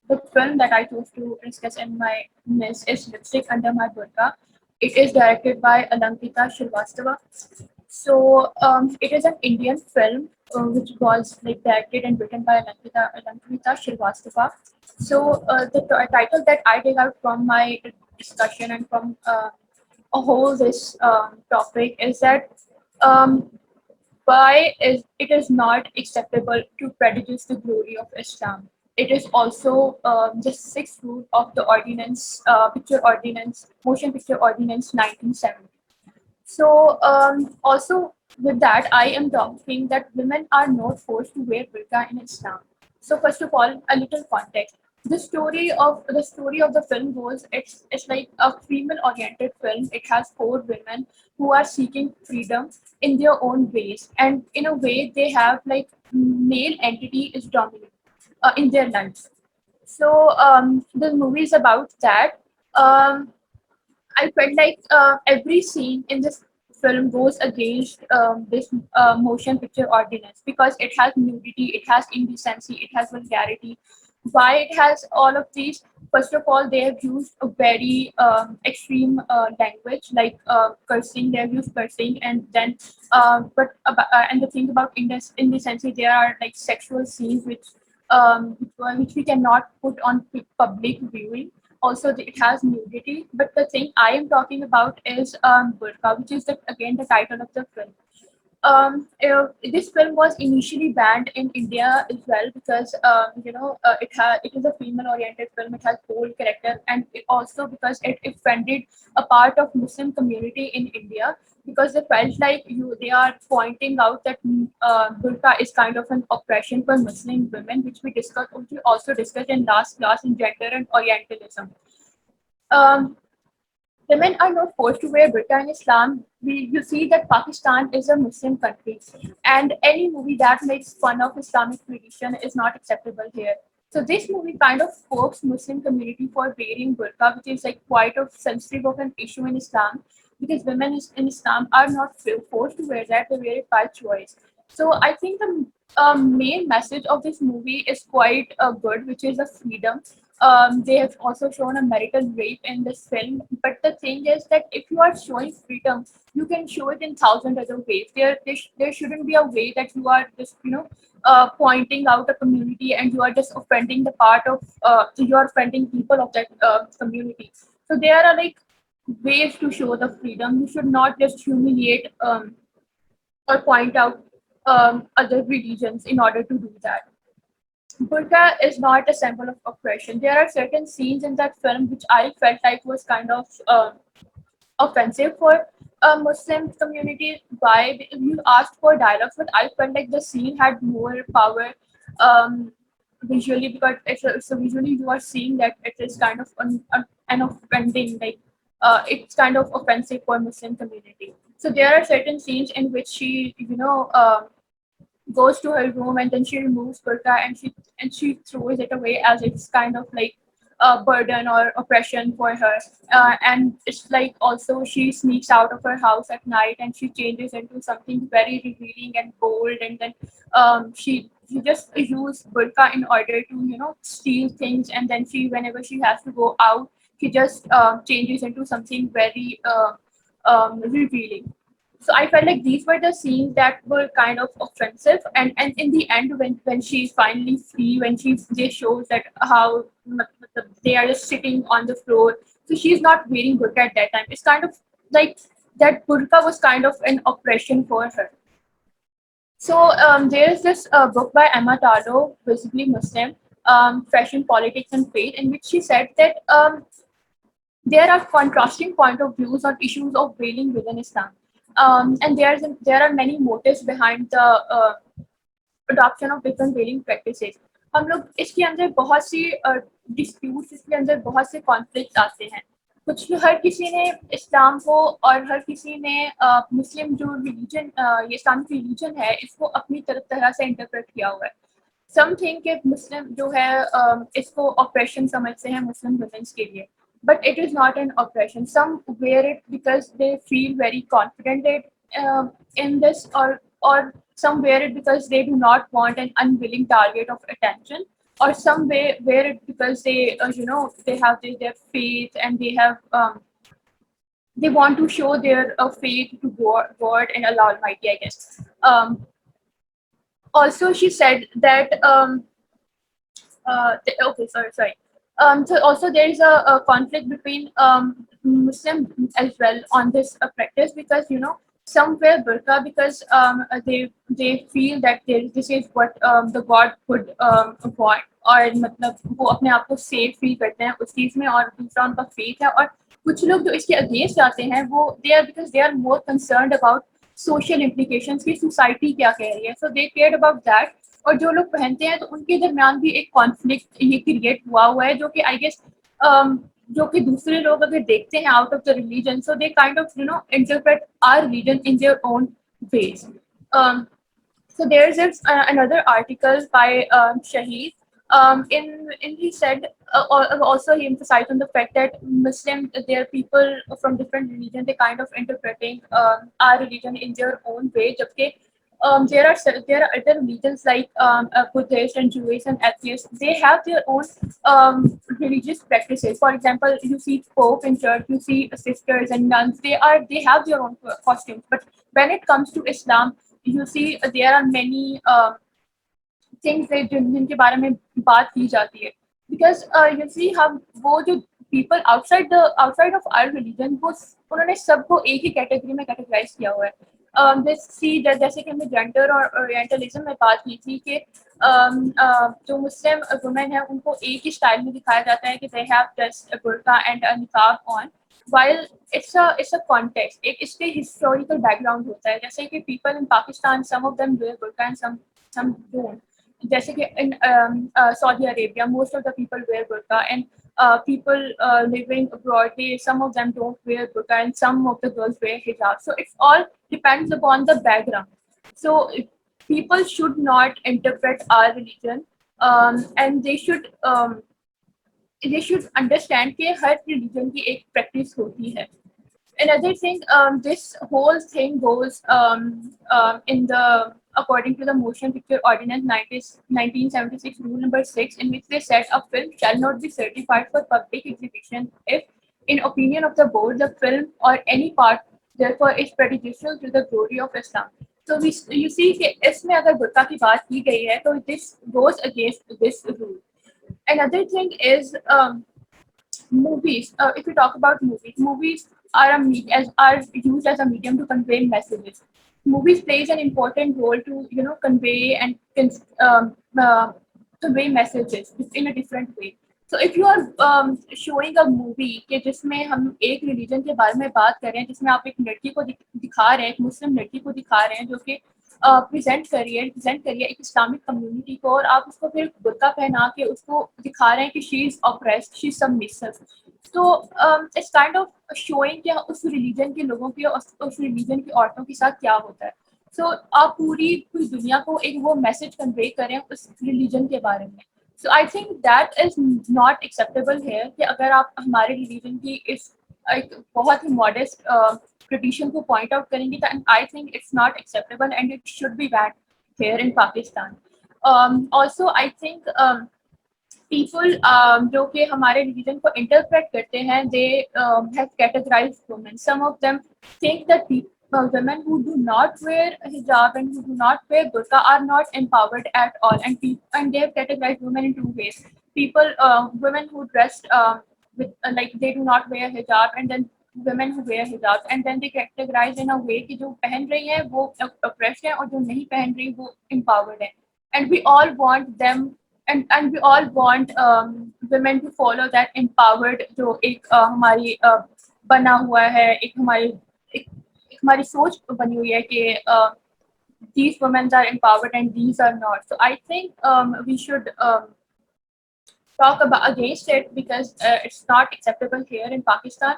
The film that I chose to discuss in my miss is Lipstick Under My Burqa. It is directed by Alankita Srivastava. So it is an Indian film which was like directed and written by Alankita Srivastava. So the title that I take out from my discussion and from a whole this topic is that um, why is it is not acceptable to prejudice the glory of Islam. It is also the sixth rule of the ordinance, motion picture ordinance 1970. So also with that, I am talking that women are not forced to wear burqa in Islam. So first of all, a little context. The story of the film goes it's like a female oriented film. It has four women who are seeking freedom in their own ways, and in a way they have like male entity is dominant in their lives. So the movie is about that. Um, I felt like every scene in this film goes against this motion picture ordinance because it has nudity, it has indecency, it has vulgarity. Why it has all of these? First of all, they have used a very extreme language like cursing. They have used cursing, and then and the thing about indecency, there are like sexual scenes which we cannot put on public viewing. Also, it has nudity, but the thing I am talking about is Burqa, which is again the title of the film. This film was initially banned in India as well because it is a female-oriented film. It has bold character, and it also because it offended a part of Muslim community in India because they felt like they are pointing out that burqa is kind of an oppression for Muslim women, which we also discussed in last class in gender and Orientalism. Um, Women are not forced to wear burqa in Islam. You see that Pakistan is a Muslim country, and any movie that makes fun of Islamic tradition is not acceptable here. So this movie kind of pokes Muslim community for wearing burqa, which is like quite a sensitive of an issue in Islam, because women in Islam are not forced to wear that; they wear it by choice. So I think the main message of this movie is quite good, which is the freedom. They have also shown a marital rape in this film. But the thing is that if you are showing freedom, you can show it in thousand other ways. There shouldn't be a way that you are just pointing out a community and you are just offending the part of you are offending people of that community. So there are like ways to show the freedom. You should not just humiliate or point out other religions in order to do that. Burqa is not a symbol of oppression. There are certain scenes in that film which I felt like was kind of offensive for a Muslim community. Why? You asked for dialogues, but I felt like the scene had more power visually because so visually you are seeing that it is kind of an offending, like it's kind of offensive for Muslim community. So there are certain scenes in which she, goes to her room and then she removes burqa and she throws it away as it's kind of like a burden or oppression for her. And it's like also she sneaks out of her house at night and she changes into something very revealing and bold, and then she just use burqa in order to steal things, and then she whenever she has to go out she just changes into something very revealing. So I felt like these were the scenes that were kind of offensive, and in the end, when she's finally free, when they shows that how they are just sitting on the floor, so she's not wearing burqa at that time. It's kind of like that burqa was kind of an oppression for her. So there is this book by Emma Tardo, Visibly Muslim, Fashion, Politics, and Faith, in which she said that there are contrasting point of views on issues of veiling within Islam. And there are many motives behind the adoption of different veiling practices. हम लोग इसके अंदर बहुत सी dispute, इसके अंदर बहुत से conflict आते हैं. कुछ हर किसी ने इस्लाम को और हर किसी ने मुस्लिम जो रिलीजन ये इस्लामिक रिलीजन है इसको अपनी तरह से इंटरप्रेट किया हुआ है. सम थिंक कि मुस्लिम जो है इसको ऑपरेशन समझते हैं मुस्लिम वुमेन्स के लिए, but it is not an oppression. Some wear it because they feel very confident in this, or some wear it because they do not want an unwilling target of attention. or some way wear it because they they have their faith, and they want to show their faith to God and Allah Almighty, I guess. Also, she said that okay, sorry. So also there is a conflict between Muslim as well on this practice, because somewhere burqa, because they feel that this is what the God could want, और मतलब वो अपने आप को safe feel करते हैं उस चीज़ में, और दूसरा उनका फेथ है। और कुछ लोग जो इसके अगेंस्ट जाते हैं वो they are because they are more concerned about social implications की सोसाइटी क्या कह रही है, so they care about that. और जो लोग पहनते हैं तो उनके दरमियान भी एक कॉन्फ्लिक्ट ये क्रिएट हुआ है, जो कि आई गेस जो कि दूसरे लोग अगर देखते हैं out of the religion, so they kind of interpret our religion in their own ways. So there's another article by Shahid. In he said also he emphasized on the fact that Muslim, there are people from different religions, they kind of interpreting our religion in their own way. Jabke there are other religions like Buddhist and Jewish and atheists. They have their own religious practices. For example, you see Pope in church, you see sisters and nuns. They have their own costumes. But when it comes to Islam, you see there are many things है जिनके बारे में बात की जाती है, because you see हम वो जो people outside of our religion, वो उन्होंने सबको एक ही कैटेगरी में कैटेगराइज किया हुआ है। जैसे कि हमने जेंडर और ओरिएंटलिज्म में बात की थी कि जो मुस्लिम वुमेन है उनको एक ही स्टाइल में दिखाया जाता है कि they have just burqa and niqab on, while it's a context, एक इसके historical background होता है। जैसे कि people in Pakistan, some of them wear burqa and some don't. जैसे कि in Saudi Arabia, most of the people wear burqa, and people living abroad, some of them don't wear burqa, and some of the girls wear hijab. So it all depends upon the background. So people should not interpret our religion, and they should understand कि हर religion की एक practice होती है. Another thing, this whole thing goes in the according to the Motion Picture Ordinance 1976, Rule Number 6, in which they said a film shall not be certified for public exhibition if, in opinion of the board, the film or any part therefore is prejudicial to the glory of Islam. So you see कि इसमें अगर बुर्का की बात की गई है तो this goes against this rule. Another thing is movies. If we talk about movies are used as a medium to convey messages. Movies plays an important role to convey and convey messages in a different way. So if you are showing a movie कि जिसमें हम एक religion के बारे में बात कर रहे हैं, जिसमें आप एक लड़की को दिखा रहे हैं, एक मुस्लिम लड़की को दिखा रहे हैं जो कि प्रेजेंट करिए एक इस्लामिक कम्युनिटी को, और आप उसको फिर बुर्का पहना के उसको दिखा रहे हैं कि she is oppressed, she is submissive, तो इट्स काइंड ऑफ शोइंग कि उस रिलीजन के लोगों के उस रिलीजन की औरतों के साथ क्या होता है। सो आप पूरी दुनिया को एक वो मैसेज कन्वे करें उस रिलीजन के बारे में। So I think that is not acceptable है कि अगर आप हमारे रिलीजन की इस एक बहुत ही मॉडेस्ट tradition को point out करेंगे, तो I think it's not acceptable and it should be banned here in Pakistan. Also, I think people जो कि हमारे religion को interpret करते हैं, they have categorized women. Some of them think that women who do not wear hijab and who do not wear burqa are not empowered at all, and they have categorized women in two ways. Women who dressed with like they do not wear hijab, and then women who wear hijab, and then they categorize in a way कि जो पहन रही हैं वो oppressed है और जो नहीं पहन रही वो empowered है, and we all want them and we all want women to follow that empowered जो एक हमारी बना हुआ है, एक हमारी सोच बनी हुई है कि these women are empowered and these are not. So I think we should talk about against it because it's not acceptable here in Pakistan.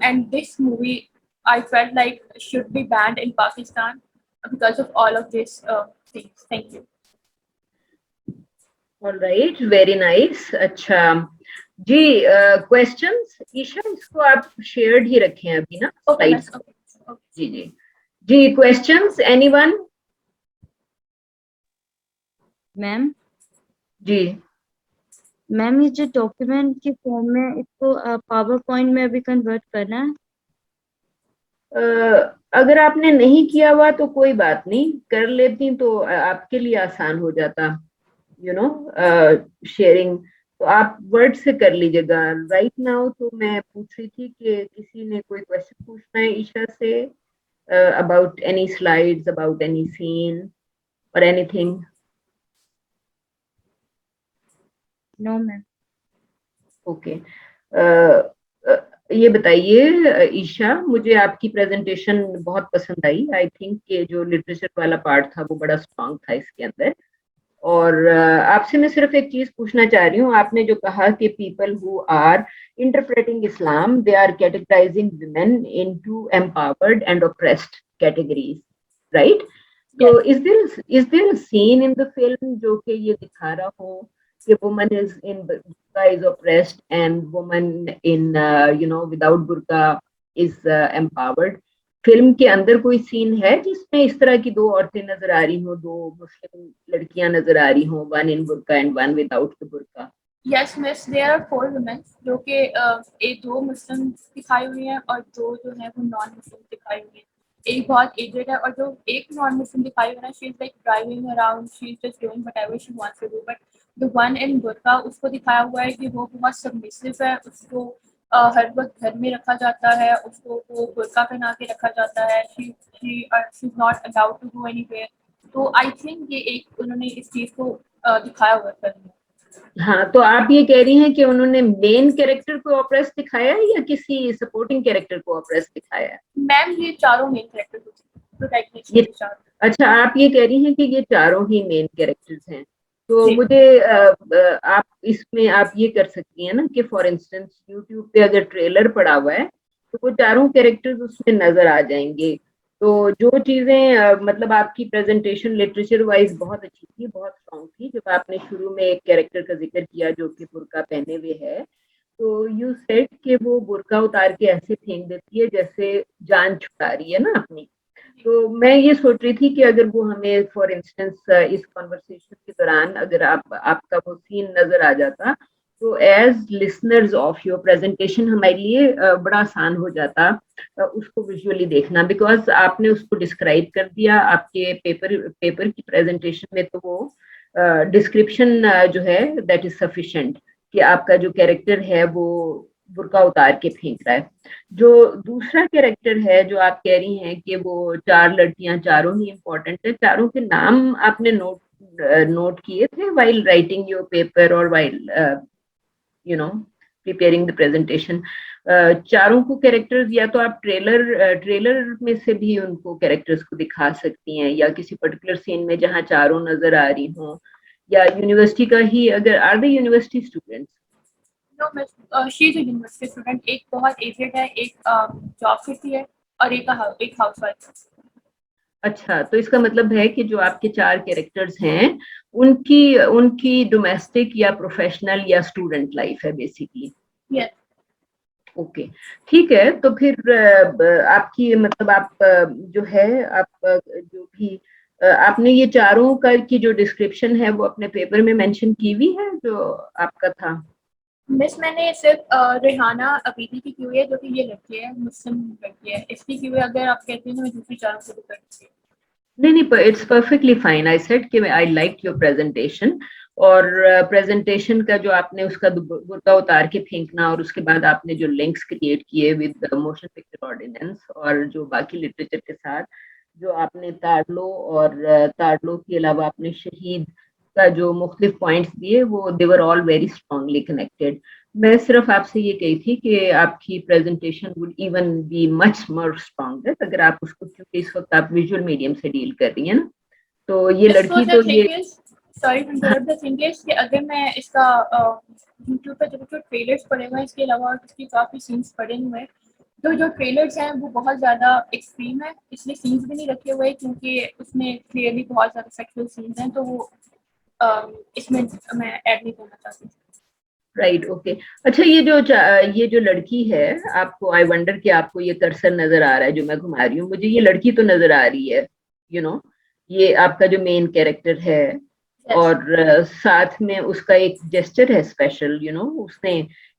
And this movie, I felt like should be banned in Pakistan because of all of these things. Thank you. All right, very nice. अच्छा जी, questions? Isha, इसको आप shared ही रखें अभी ना? Okay. जी, questions? Anyone? Ma'am जी। Ma'am ये जो document के form में इसको पावर पॉइंट में अभी कन्वर्ट करना है? अगर आपने नहीं किया हुआ तो कोई बात नहीं, कर लेती तो आपके लिए आसान हो जाता, यू नो, शेयरिंग। तो आप वर्ड से कर लीजिएगा राइट नाउ। तो मैं पूछ रही थी कि किसी ने कोई क्वेश्चन पूछना है ईशा से about any slides, about any scene और एनीथिंग? No ma'am. ओके। ये बताइए ईशा, मुझे आपकी प्रेजेंटेशन बहुत पसंद आई। आई थिंक कि जो लिटरेचर वाला पार्ट था वो बड़ा स्ट्रांग था इसके अंदर। और आपसे मैं सिर्फ एक चीज पूछना चाह रही हूँ। आपने जो कहा कि people who are interpreting Islam they are categorising women into empowered and oppressed categories, right? तो is there a scene in the film जो कि ये दिखा रहा हो कि woman is in burqa is oppressed and woman in without burqa is empowered? Film के अंदर कोई सीन है जिसमें इस तरह की दो औरतें नजर आ रही हो, दो मुस्लिम लड़कियां नजर आ रही हो, one in burqa and one without the burqa? Yes miss, there are 4 women जो कि एक 2 मुस्लिम दिखाई हुई हैं और 2 जो है वो नॉन मुस्लिम दिखाई हुई हैं। एक बहुत एजेड है और जो एक नॉन मुस्लिम दिखाई हुई है, she is like driving around, she is just doing whatever she wants to do. But the one in burqa, उसको दिखाया हुआ है कि वो बहुत सबमिसिव है, उसको हर वक्त घर में रखा जाता है, उसको वो बुर्का पहना के रखा जाता है, she is not allowed to go anywhere. तो आई थिंक ये एक उन्होंने इस चीज को दिखाया हुआ है फिल्म में। हाँ, तो आप ये कह रही हैं कि उन्होंने मेन कैरेक्टर को ऑप्रेस दिखाया है या किसी सपोर्टिंग कैरेक्टर को ऑप्रेस दिखाया है? मैम ये चारों मेन कैरेक्टर प्रोटैगनिस्ट ये ये चारों। अच्छा, आप ये कह रही हैं कि ये चारों ही मेन कैरेक्टर्स हैं। तो जी मुझे आप इसमें आप ये कर सकती हैं ना कि फॉर इंस्टेंस यूट्यूब पे अगर ट्रेलर पड़ा हुआ है तो वो चारों कैरेक्टर्स उसमें नजर आ जाएंगे। तो जो चीजें मतलब आपकी प्रेजेंटेशन लिटरेचर वाइज बहुत अच्छी थी, बहुत स्ट्रॉन्ग थी। जब आपने शुरू में एक कैरेक्टर का जिक्र किया जो कि बुर्का पहने हुए है, तो यू सेड कि वो बुर्का उतार के ऐसे फेंक देती है जैसे जान छुड़ा रही है ना अपनी। तो मैं ये सोच रही थी कि अगर वो हमें फॉर इंस्टेंस इस कॉन्वर्सेशन के दौरान अगर आपका वो सीन नजर आ जाता तो as listeners of your presentation हमारे लिए बड़ा आसान हो जाता उसको विजुअली देखना, बिकॉज आपने उसको डिस्क्राइब कर दिया आपके पेपर की प्रेजेंटेशन में। तो वो डिस्क्रिप्शन जो है दैट इज सफिशिएंट कि आपका जो कैरेक्टर है वो बुर्का उतार के फेंक रहा है। जो दूसरा कैरेक्टर है जो आप कह रही हैं कि वो चार लड़कियां चारों ही इम्पोर्टेंट है, चारों के नाम आपने नोट किए थे वाइल राइटिंग योर पेपर और वाइल प्रिपेयरिंग द प्रेजेंटेशन? चारों को कैरेक्टर्स या तो आप ट्रेलर में से भी उनको कैरेक्टर्स को दिखा सकती हैं या किसी पर्टिकुलर सीन में जहां चारों नजर आ रही हो, या यूनिवर्सिटी का ही अगर are the university students? No miss, she is a university student, एक बहुत एजेड है, एक जॉब करती है और एक हाउसवाइफ है। अच्छा, तो इसका मतलब है कि जो आपके चार कैरेक्टर्स हैं उनकी उनकी डोमेस्टिक या प्रोफेशनल या स्टूडेंट लाइफ है बेसिकली। यस ओके, ठीक है। तो फिर आपकी मतलब आप जो है आप जो भी आपने ये चारों का की जो डिस्क्रिप्शन है वो अपने पेपर में मेंशन की हुई है जो आपका था? मिस, मैंने सिर्फ रेहाना अबीदी की हुई है जो कि ये लड़की है, मुस्लिम लड़की है, इसकी की हुई है। अगर आप कहते हैं तो मैं दूसरी चारों को भी कर दूंगी। नहीं नहीं, it's perfectly fine. I said कि आई लाइक योर प्रेजेंटेशन। और प्रेजेंटेशन का जो आपने उसका बुर्का उतार के फेंकना और उसके बाद आपने जो लिंक्स क्रिएट किए विद मोशन पिक्चर ऑर्डिनेंस और जो बाकी लिटरेचर के साथ जो आपने ताड़लो और ताड़लो के अलावा आपने शहीद का जो मुख्तलिफ पॉइंट्स दिए वो they were all very strongly connected. मैं सिर्फ आपसे ये कही थी कि आपकी presentation would even be much more stronger अगर आप उसको, क्योंकि इस वक्त आप विजुअल मीडियम से डील कर रही हैं ना, तो ये लड़की तो ये sorry to interrupt, the thing is कि अगर मैं इसका यूट्यूब पे जो ट्रेलर्स पड़े हुए हैं इसके अलावा और इसके काफ़ी सीन्स पड़े हुए हैं, तो जो ट्रेलर्स हैं वो बहुत ज़्यादा एक्सट्रीम है, इसलिए सीन्स भी नहीं रखे हुए क्योंकि उसमें क्लियरली बहुत ज़्यादा सेक्सुअल सीन्स हैं, तो वो इसमें मैं ऐड नहीं करना चाहती। Right, okay. अच्छा, ये जो लड़की है, आपको आई वंडर कि आपको ये कर्सर नजर आ रहा है जो मैं घुमा रही हूँ, मुझे ये लड़की तो नजर आ रही है, यू you नो ये आपका जो मेन कैरेक्टर है। और साथ में उसका एक जेस्चर है स्पेशल, उसने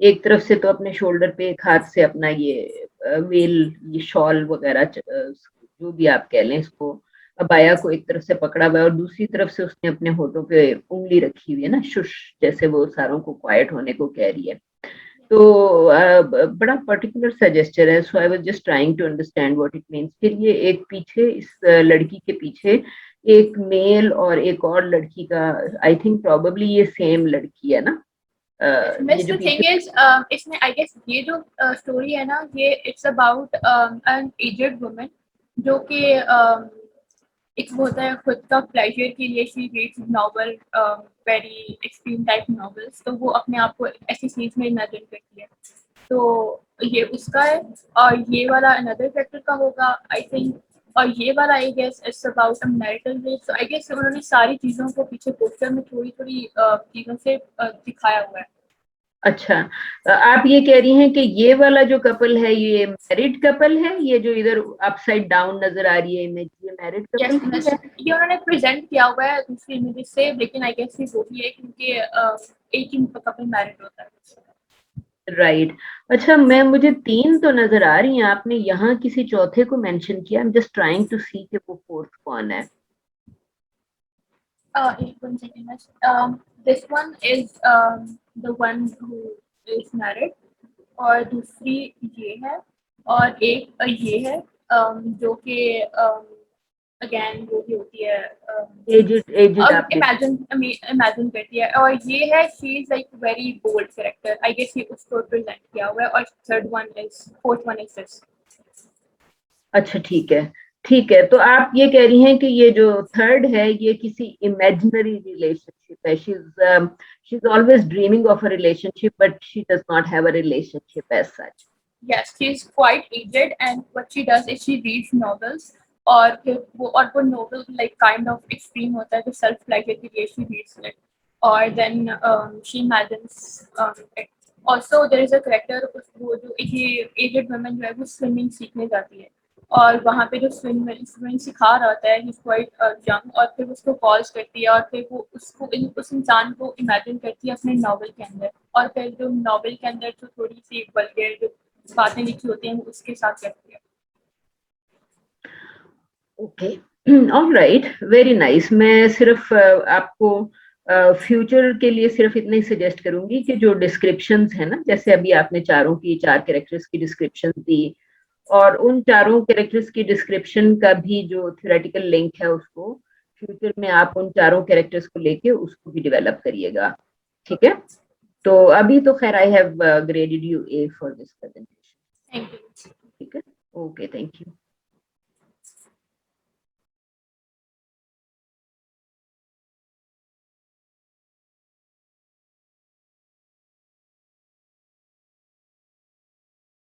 एक तरफ से तो अपने शोल्डर पे एक हाथ से अपना ये वेल, ये शॉल वगैरह, जो भी आप कह लें इसको, अबाया को एक तरफ से पकड़ा हुआ है और दूसरी तरफ से उसने अपने होठों पे उंगली रखी हुई है ना, शुश, जैसे वो सारों को क्वाइट होने को कह रही है। तो बड़ा पर्टिकुलर सा जेस्चर है। So I was just trying to understand what it means. फिर ये एक पीछे, इस लड़की के पीछे एक मेल और एक और लड़की का, आई थिंक प्रोबेबली ये सेम लड़की है ना, ये मिस जो द थिंग पीछे। इज, इसमें आई गेस ये जो स्टोरी है ना, ये it's about an aged woman जो कि एक वो होता है खुद का प्लेजर के लिए she reads novel, very extreme type novels, तो वो अपने आप को ऐसी चीज में इमेजिन करती है। तो ये उसका है, और ये वाला अनदर कैरेक्टर का होगा आई थिंक, और ये वाला I guess it's about a marital rape. So I guess उन्होंने सारी चीज़ों को पीछे पोस्टर में थोड़ी थोड़ी चीज़ों से दिखाया हुआ है। अच्छा, आप ये कह रही हैं कि ये वाला जो कपल है ये मैरिड कपल है, ये जो इधर अपसाइड डाउन नजर आ रही है इमेज, ये मैरिड यस कपल की मिस, है? ये उन्होंने प्रेजेंट किया हुआ है दूसरी इमेजेस से, लेकिन आई गेस ये वो भी है क्योंकि एक ही कपल मैरिड होता है। राइट। अच्छा, मुझे 3 तो नजर आ रही हैं, आपने यहाँ किसी चौथे को मेंशन किया। I am just trying to see कि वो फोर्थ कौन है। One second, miss. This one is the one who is married, और दूसरी ये है, और एक ये है जो कि अगेन वो भी होती है, एजिड, एजिड अब आपने। इमेजिन इमेजिन करती है, और ये है she is like very bold character, I guess ये उसको प्रेजेंट किया हुआ है, और फोर्थ वन इज दिस। अच्छा, ठीक है, ठीक है। तो आप ये कह रही हैं कि ये जो थर्ड है ये किसी इमेजिनरी रिलेशनशिप है। She is always dreaming of a relationship but she does not have a relationship as such. Yes, she is quite aged, and what she does is she reads novels, और फिर वो novel like kind of extreme होता है, तो self pleasure के लिए she reads it, और then she imagines it. Also there is a character, वो जो एक aged woman जो है वो swimming सीखने जाती है, और वहाँ पे जो स्विमिंग सिखा रहा होता है he's quite young, और फिर उसको कॉल्स करती है, और फिर वो उसको उस इंसान को इमेजिन करती है अपने नॉवल के अंदर, और फिर जो नॉवल के अंदर जो थोड़ी सी वल्गर जो बातें लिखी होती हैं वो उसके साथ करती है। Okay, alright, very nice. मैं सिर्फ आपको फ्यूचर के लिए सिर्फ इतना ही सजेस्ट करूंगी कि जो डिस्क्रिप्शंस है ना, जैसे अभी आपने चारों की, 4 कैरेक्टर्स की डिस्क्रिप्शन दी, और उन चारों कैरेक्टर्स की डिस्क्रिप्शन का भी जो थ्योरेटिकल लिंक है उसको फ्यूचर में आप उन चारों कैरेक्टर्स को लेके उसको भी डेवलप करिएगा, ठीक है? तो अभी तो खैर I have graded U A for this presentation. Thank you. ठीक है, ओके, थैंक यू।